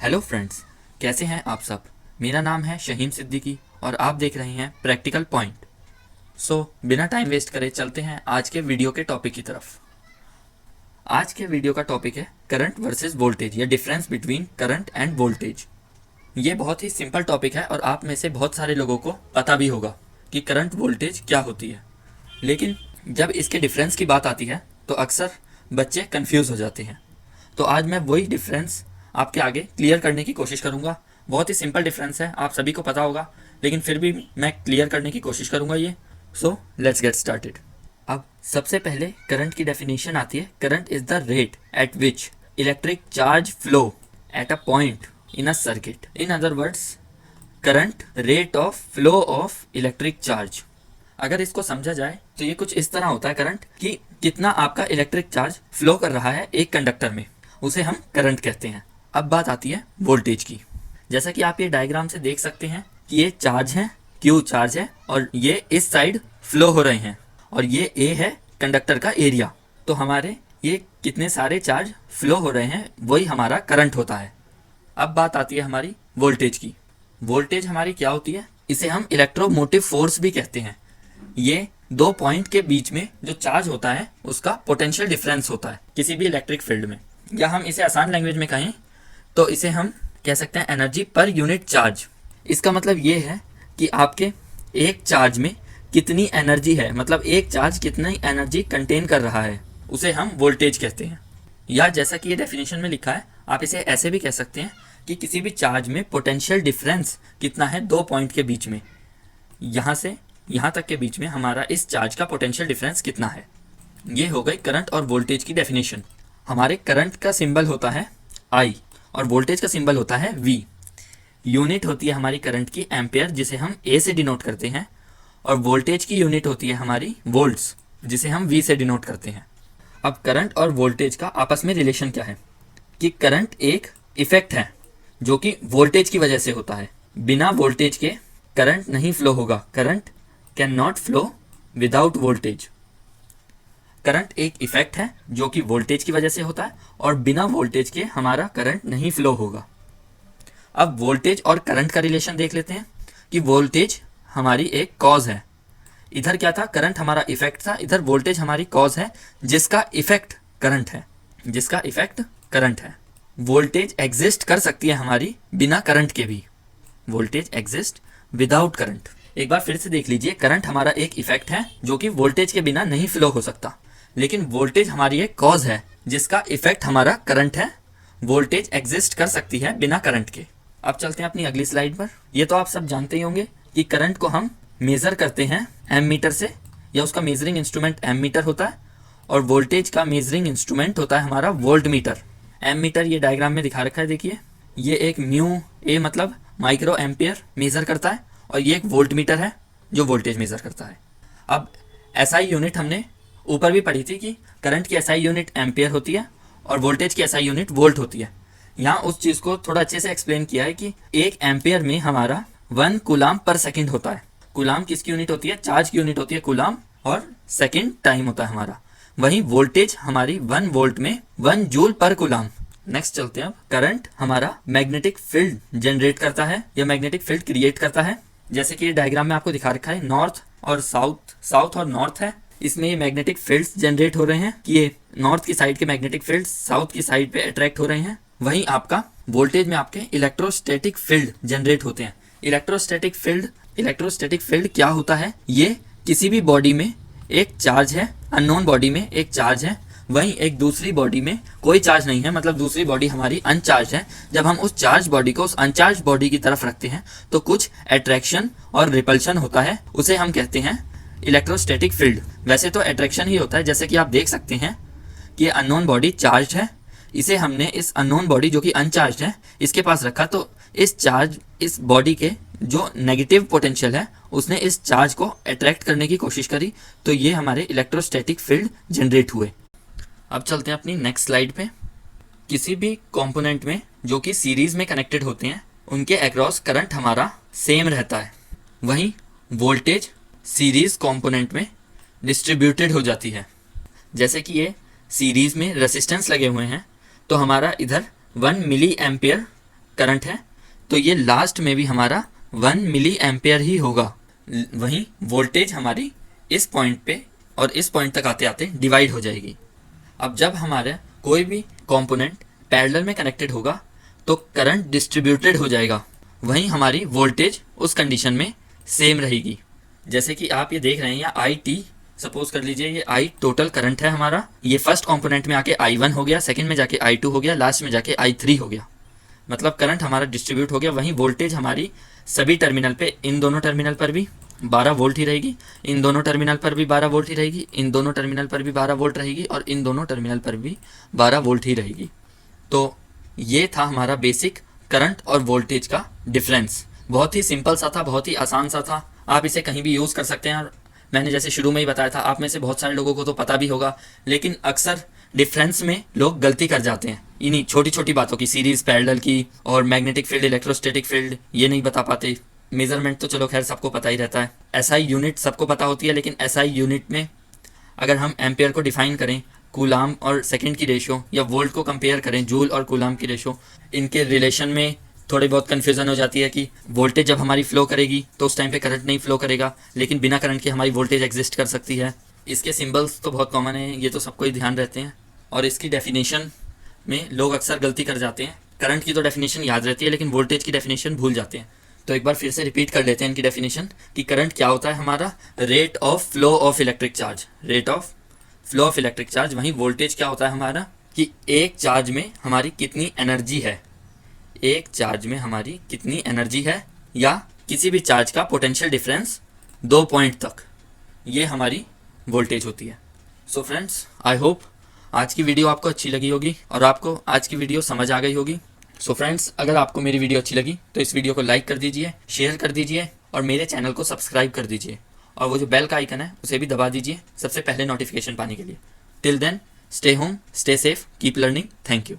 Hello friends, कैसे हैं आप सब। मेरा नाम है शहीन सिद्दीकी और आप देख रहे हैं प्रैक्टिकल पॉइंट। बिना टाइम वेस्ट करे चलते हैं आज के वीडियो के टॉपिक की तरफ। आज के वीडियो का टॉपिक है करंट वर्सेस वोल्टेज या difference between current end voltage. ये बहुत ही सिंपल टॉपिक है और आप में से बहुत सारे लोगों को पता भी होगा कि करंट वोल्टेज क्या होती है, लेकिन जब इसके डिफरेंस की बात आती है तो अक्सर बच्चे कंफ्यूज हो जाते हैं। तो आज मैं वही डिफरेंस आपके आगे क्लियर करने की कोशिश करूंगा। बहुत ही सिंपल डिफरेंस है, आप सभी को पता होगा, लेकिन फिर भी मैं क्लियर करने की कोशिश करूंगा ये। Let's get started. अब सबसे पहले करंट की डेफिनेशन आती है। Current is the rate at which electric charge flow at a point in a circuit. In other words, current rate of flow of electric charge. अगर इसको समझा जाए तो ये कुछ इस तरह होता है करंट कि कितना आपका इलेक्ट्रिक चार्ज फ्लो कर रहा है एक कंडक्टर में, उसे हम करंट कहते हैं। अब बात आती है वोल्टेज की। जैसा कि आप ये डायग्राम से देख सकते हैं कि ये चार्ज है, Q चार्ज है और ये इस साइड फ्लो हो रहे हैं और ये A है कंडक्टर का एरिया। तो हमारे ये कितने सारे चार्ज फ्लो हो रहे हैं वही हमारा करंट होता है। अब बात आती है हमारी वोल्टेज की। वोल्टेज हमारी क्या होती है, इसे हम इलेक्ट्रोमोटिव फोर्स भी कहते हैं। ये दो पॉइंट के बीच में जो चार्ज होता है उसका पोटेंशियल डिफरेंस होता है किसी भी इलेक्ट्रिक फील्ड में, या हम इसे आसान लैंग्वेज में कहें तो इसे हम कह सकते हैं एनर्जी पर यूनिट चार्ज। इसका मतलब ये है कि आपके एक चार्ज में कितनी एनर्जी है, मतलब एक चार्ज कितनी एनर्जी कंटेन कर रहा है, उसे हम वोल्टेज कहते हैं। या जैसा कि ये डेफिनेशन में लिखा है, आप इसे ऐसे भी कह सकते हैं कि किसी भी चार्ज में पोटेंशियल डिफरेंस कितना है दो पॉइंट के बीच में, यहाँ से यहाँ तक के बीच में हमारा इस चार्ज का पोटेंशियल डिफरेंस कितना है। ये हो गई करंट और वोल्टेज की डेफिनेशन। हमारे करंट का सिंबल होता है I और वोल्टेज का सिंबल होता है V। यूनिट होती है हमारी करंट की एम्पेयर, जिसे हम A से डिनोट करते हैं, और वोल्टेज की यूनिट होती है हमारी वोल्ट्स, जिसे हम V से डिनोट करते हैं। अब करंट और वोल्टेज का आपस में रिलेशन क्या है कि करंट एक इफेक्ट है जो कि वोल्टेज की वजह से होता है। बिना वोल्टेज के करंट नहीं फ्लो होगा। Current can not flow without voltage. Current एक इफेक्ट है जो कि वोल्टेज की वजह से होता है और बिना वोल्टेज के हमारा करंट नहीं फ्लो होगा। अब वोल्टेज और करंट का रिलेशन देख लेते हैं कि वोल्टेज हमारी एक कॉज है। इधर क्या था, करंट हमारा इफेक्ट था, इधर वोल्टेज हमारी कॉज है जिसका इफेक्ट करंट है, जिसका इफेक्ट करंट है। वोल्टेज एग्जिस्ट कर सकती है हमारी बिना करंट के भी। Voltage exist without current. एक बार फिर से देख लीजिए, करंट हमारा एक इफेक्ट है जो कि वोल्टेज के बिना नहीं फ्लो हो सकता, लेकिन वोल्टेज हमारी एक कॉज है जिसका इफेक्ट हमारा करंट है। वोल्टेज एग्जिस्ट कर सकती है बिना करंट के। अब चलते हैं अपनी अगली स्लाइड पर। ये तो आप सब जानते ही होंगे कि करंट को हम मेजर करते हैं एमीटर से, या उसका मेजरिंग इंस्ट्रूमेंट एमीटर होता है, और वोल्टेज का मेजरिंग इंस्ट्रूमेंट होता है हमारा वोल्ट मीटर। एमीटर ये डायग्राम में दिखा रखा है, देखिए, ये एक म्यू ए मतलब माइक्रो एम्पियर मेजर करता है, और ये एक वोल्ट मीटर है जो वोल्टेज मेजर करता है। अब एसआई यूनिट हमने ऊपर भी पढ़ी थी कि करंट की एसआई यूनिट एम्पियर होती है और वोल्टेज की एसआई यूनिट वोल्ट होती है। यहाँ उस चीज़ को थोड़ा अच्छे से एक्सप्लेन किया है कि एक एम्पियर में हमारा 1 कूलाम पर सेकंड होता है। कूलाम किसकी यूनिट होती है, चार्ज की यूनिट होती है कूलाम, और सेकंड टाइम होता है हमारा। वहीं वोल्टेज हमारी 1 वोल्ट में 1 जूल पर कूलाम। नेक्स्ट चलते हैं। अब करंट हमारा मैग्नेटिक फील्ड जनरेट करता है या मैग्नेटिक फील्ड क्रिएट करता है। जैसे कि डायग्राम में आपको दिखा रखा है, नॉर्थ और साउथ और नॉर्थ है, इसमें ये मैग्नेटिक फील्ड्स जनरेट हो रहे हैं कि ये नॉर्थ की साइड के मैग्नेटिक फील्ड्स साउथ की साइड पे अट्रैक्ट हो रहे हैं। वहीं आपका वोल्टेज में आपके इलेक्ट्रोस्टैटिक फील्ड जनरेट होते हैं। इलेक्ट्रोस्टैटिक फील्ड क्या होता है, ये किसी भी बॉडी में एक चार्ज है, अननोन बॉडी में एक चार्ज है, वहीं एक दूसरी बॉडी में कोई चार्ज नहीं है, मतलब दूसरी बॉडी हमारी अनचार्ज है। जब हम उस चार्ज बॉडी को उस अनचार्ज बॉडी की तरफ रखते हैं तो कुछ अट्रैक्शन और रिपल्शन होता है, उसे हम कहते हैं इलेक्ट्रोस्टैटिक फील्ड। वैसे तो अट्रैक्शन ही होता है, जैसे कि आप देख सकते हैं कि ये अननोन बॉडी चार्ज है, इसे हमने इस अननोन बॉडी जो कि अनचार्ज है इसके पास रखा, तो इस बॉडी के जो नेगेटिव पोटेंशियल है उसने इस चार्ज को अट्रैक्ट करने की कोशिश करी, तो ये हमारे इलेक्ट्रोस्टैटिक फील्ड जनरेट हुए। अब चलते हैं अपनी नेक्स्ट स्लाइड पे। किसी भी कंपोनेंट में जो कि सीरीज में कनेक्टेड होते हैं उनके अक्रॉस करंट हमारा सेम रहता है। वहीं वोल्टेज सीरीज कंपोनेंट में डिस्ट्रीब्यूटेड हो जाती है। जैसे कि ये सीरीज में रेसिस्टेंस लगे हुए हैं तो हमारा इधर 1 मिली एम्पियर करंट है, तो ये लास्ट में भी हमारा 1 मिली एम्पेयर ही होगा। वहीं वोल्टेज हमारी इस पॉइंट पे और इस पॉइंट तक आते आते डिवाइड हो जाएगी। अब जब हमारा कोई भी कंपोनेंट पैरेलल में कनेक्टेड होगा तो करंट डिस्ट्रीब्यूटेड हो जाएगा, वहीं हमारी वोल्टेज उस कंडीशन में सेम रहेगी। जैसे कि आप ये देख रहे हैं, या आई टी सपोज कर लीजिए, ये आई टोटल करंट है हमारा, ये फर्स्ट कंपोनेंट में आके I1 हो गया, सेकंड में जाके I2 हो गया, लास्ट में जाके I3 हो गया, मतलब करंट हमारा डिस्ट्रीब्यूट हो गया। वहीं वोल्टेज हमारी सभी टर्मिनल पे, इन दोनों टर्मिनल पर भी 12 वोल्ट ही रहेगी, इन दोनों टर्मिनल पर भी 12 वोल्ट ही रहेगी, इन दोनों टर्मिनल पर भी 12 वोल्ट रहेगी, और इन दोनों टर्मिनल पर भी 12 वोल्ट ही रहेगी। तो ये था हमारा बेसिक करंट और वोल्टेज का डिफरेंस। बहुत ही सिंपल सा था, बहुत ही आसान सा था, आप इसे कहीं भी यूज़ कर सकते हैं। और मैंने जैसे शुरू में ही बताया था, आप में से बहुत सारे लोगों को तो पता भी होगा, लेकिन अक्सर डिफरेंस में लोग गलती कर जाते हैं इन्हीं छोटी छोटी बातों की, सीरीज पैरेलल की और मैग्नेटिक फील्ड, इलेक्ट्रोस्टैटिक फील्ड, ये नहीं बता पाते। मेजरमेंट तो चलो खैर सबको पता ही रहता है, एसआई यूनिट सबको पता होती है, लेकिन एसआई यूनिट में अगर हम एम्पेयर को डिफाइन करें, कूलाम और सेकंड की रेशो, या वोल्ट को कंपेयर करें जूल और कूलाम की रेशो, इनके रिलेशन में थोड़ी बहुत कन्फ्यूज़न हो जाती है कि वोल्टेज जब हमारी फ्लो करेगी तो उस टाइम पे करंट नहीं फ्लो करेगा, लेकिन बिना करंट के हमारी वोल्टेज एग्जिस्ट कर सकती है। इसके सिंबल्स तो बहुत कॉमन है, ये तो सबको ही ध्यान रहते हैं। और इसकी डेफिनेशन में लोग अक्सर गलती कर जाते हैं, करंट की तो डेफिनेशन याद रहती है लेकिन वोल्टेज की डेफिनेशन भूल जाते हैं। तो एक बार फिर से रिपीट कर लेते हैं इनकी डेफिनेशन कि करंट क्या होता है हमारा, rate of flow of electric charge, rate of flow of electric charge. वहीं वोल्टेज क्या होता है हमारा, कि एक चार्ज में हमारी कितनी एनर्जी है, एक चार्ज में हमारी कितनी एनर्जी है, या किसी भी चार्ज का पोटेंशियल डिफरेंस 2 पॉइंट तक, ये हमारी वोल्टेज होती है। सो फ्रेंड्स, आई होप आज की वीडियो आपको अच्छी लगी होगी और आपको आज की वीडियो समझ आ गई होगी। सो फ्रेंड्स, अगर आपको मेरी वीडियो अच्छी लगी तो इस वीडियो को लाइक कर दीजिए, शेयर कर दीजिए और मेरे चैनल को सब्सक्राइब कर दीजिए, और वो जो बेल का आइकन है उसे भी दबा दीजिए सबसे पहले नोटिफिकेशन पाने के लिए। Till then, stay home, stay safe, keep learning. Thank you.